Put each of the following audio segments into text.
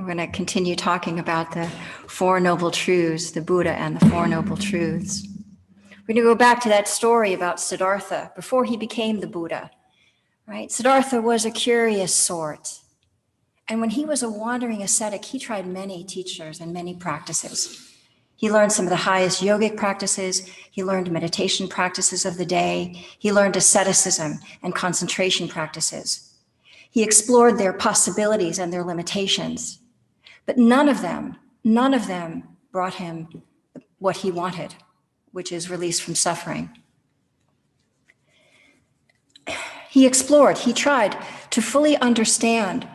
We're going to continue talking about the Four Noble Truths, the Buddha and the Four Noble Truths. We're going to go back to that story about Siddhartha before he became the Buddha, right? Siddhartha was a curious sort. And when he was a wandering ascetic, he tried many teachers and many practices. He learned some of the highest yogic practices. He learned meditation practices of the day. He learned asceticism and concentration practices. He explored their possibilities and their limitations. But none of them brought him what he wanted, which is release from suffering. He explored, he tried to fully understand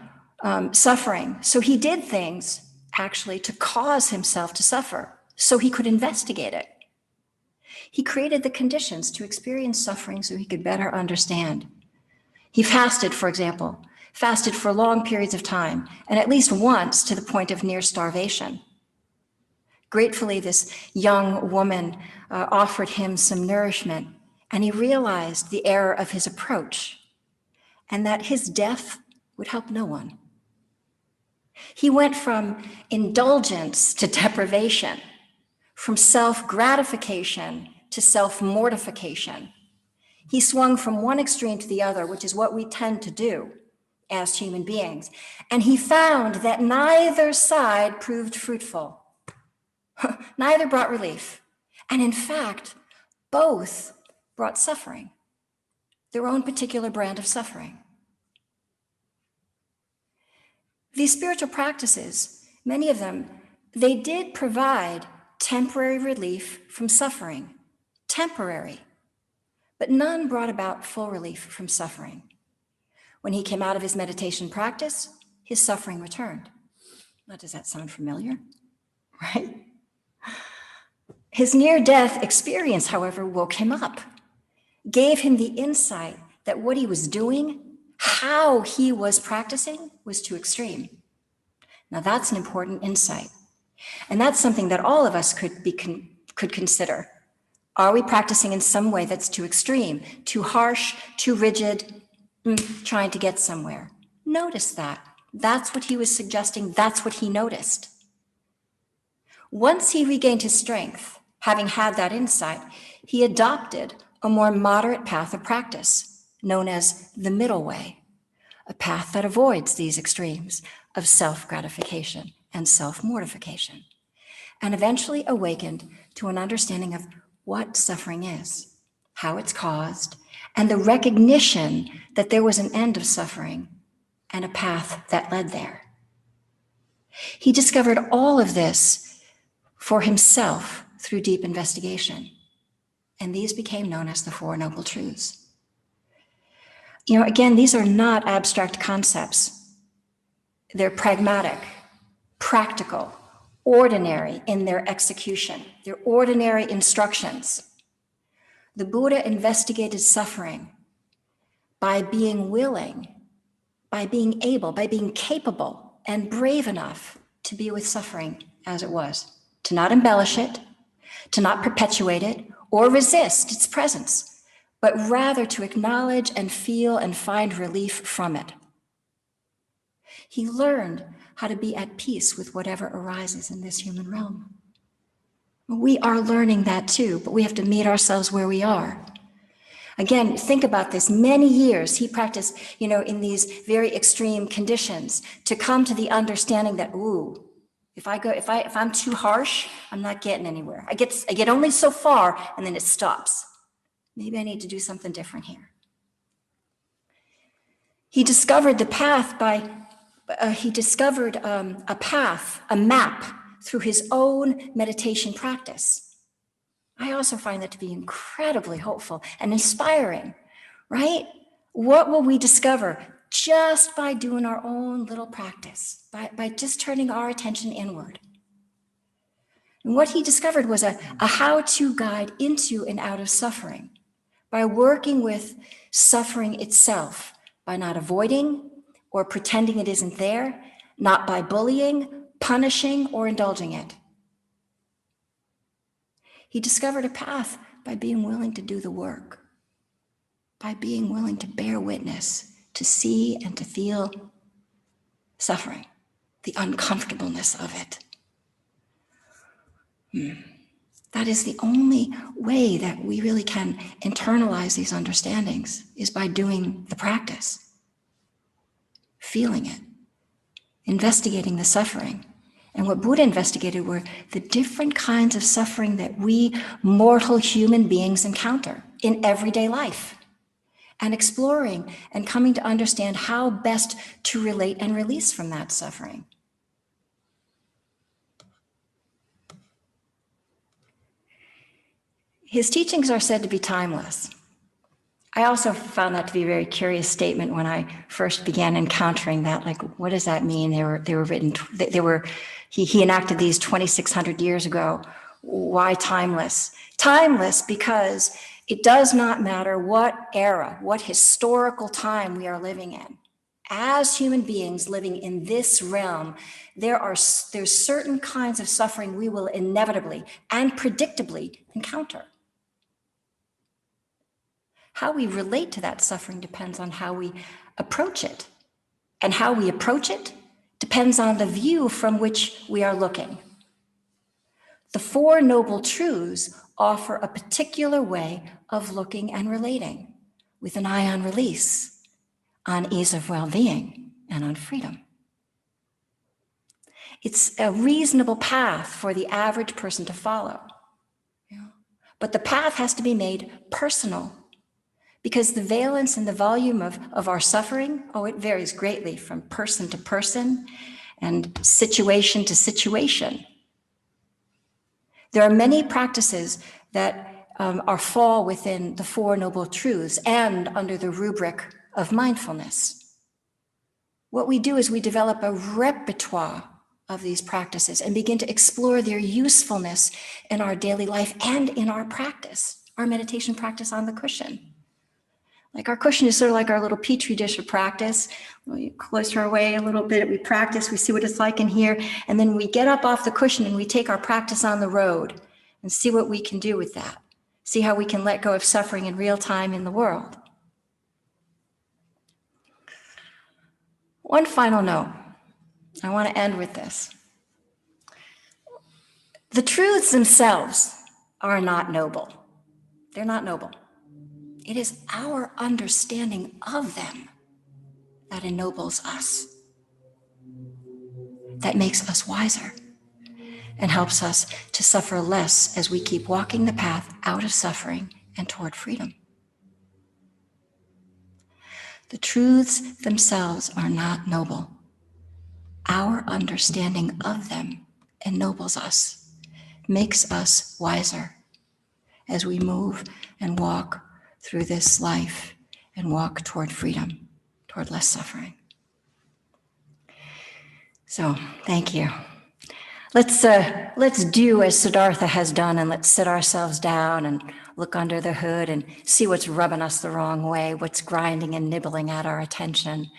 suffering. So he did things actually to cause himself to suffer so he could investigate it. He created the conditions to experience suffering so he could better understand. He fasted, for example, fasted for long periods of time, and at least once to the point of near starvation. Gratefully, this young woman offered him some nourishment, and he realized the error of his approach and that his death would help no one. He went from indulgence to deprivation, from self-gratification to self-mortification. He swung from one extreme to the other, which is what we tend to do as human beings. And he found that neither side proved fruitful. Neither brought relief. And in fact, both brought suffering, their own particular brand of suffering. These spiritual practices, many of them, they did provide temporary relief from suffering, temporary, but none brought about full relief from suffering. When he came out of his meditation practice, his suffering returned. Now, does that sound familiar? Right? His near-death experience, however, woke him up, gave him the insight that what he was doing, how he was practicing, was too extreme. Now, that's an important insight. And that's something that all of us could consider. Are we practicing in some way that's too extreme, too harsh, too rigid, trying to get somewhere? Notice that. That's what he was suggesting. That's what he noticed. Once he regained his strength, having had that insight, he adopted a more moderate path of practice, known as the middle way, a path that avoids these extremes of self-gratification and self-mortification, and eventually awakened to an understanding of what suffering is, how it's caused, and the recognition that there was an end of suffering and a path that led there. He discovered all of this for himself through deep investigation, and these became known as the Four Noble Truths. Again, these are not abstract concepts. They're pragmatic, practical, ordinary in their execution. They're ordinary instructions. The Buddha investigated suffering by being willing, by being able, by being capable and brave enough to be with suffering as it was, to not embellish it, to not perpetuate it or resist its presence, but rather to acknowledge and feel and find relief from it. He learned how to be at peace with whatever arises in this human realm. We are learning that too, but we have to meet ourselves where we are. Again, think about this. Many years he practiced, in these very extreme conditions to come to the understanding that, if I'm too harsh, I'm not getting anywhere. I get only so far and then it stops. Maybe I need to do something different here. He discovered the path a map through his own meditation practice. I also find that to be incredibly hopeful and inspiring, right? What will we discover just by doing our own little practice, by just turning our attention inward? And what he discovered was a how-to guide into and out of suffering, by working with suffering itself, by not avoiding or pretending it isn't there, not by bullying, punishing, or indulging it. He discovered a path by being willing to do the work, by being willing to bear witness, to see and to feel suffering, the uncomfortableness of it. That is the only way that we really can internalize these understandings, is by doing the practice, feeling it, investigating the suffering. And what Buddha investigated were the different kinds of suffering that we mortal human beings encounter in everyday life, and exploring and coming to understand how best to relate and release from that suffering. His teachings are said to be timeless. I also found that to be a very curious statement when I first began encountering that. Like, what does that mean? They were written. He enacted these 2,600 years ago. Why timeless? Timeless because it does not matter what era, what historical time we are living in. As human beings living in this realm, there's certain kinds of suffering we will inevitably and predictably encounter. How we relate to that suffering depends on how we approach it. And how we approach it depends on the view from which we are looking. The Four Noble Truths offer a particular way of looking and relating, with an eye on release, on ease of well-being, and on freedom. It's a reasonable path for the average person to follow. But the path has to be made personal, because the valence and the volume of our suffering, it varies greatly from person to person and situation to situation. There are many practices that fall within the Four Noble Truths and under the rubric of mindfulness. What we do is we develop a repertoire of these practices and begin to explore their usefulness in our daily life and in our practice, our meditation practice on the cushion. Like, our cushion is sort of like our little petri dish of practice. We cloister away a little bit, we practice, we see what it's like in here, and then we get up off the cushion and we take our practice on the road and see what we can do with that. See how we can let go of suffering in real time in the world. One final note. I want to end with this. The truths themselves are not noble. They're not noble. It is our understanding of them that ennobles us, that makes us wiser, and helps us to suffer less as we keep walking the path out of suffering and toward freedom. The truths themselves are not noble. Our understanding of them ennobles us, makes us wiser as we move and walk through this life and walk toward freedom, toward less suffering. So, thank you. Let's do as Siddhartha has done, and let's sit ourselves down and look under the hood and see what's rubbing us the wrong way, what's grinding and nibbling at our attention.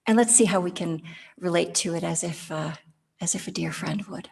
And let's see how we can relate to it as if a dear friend would.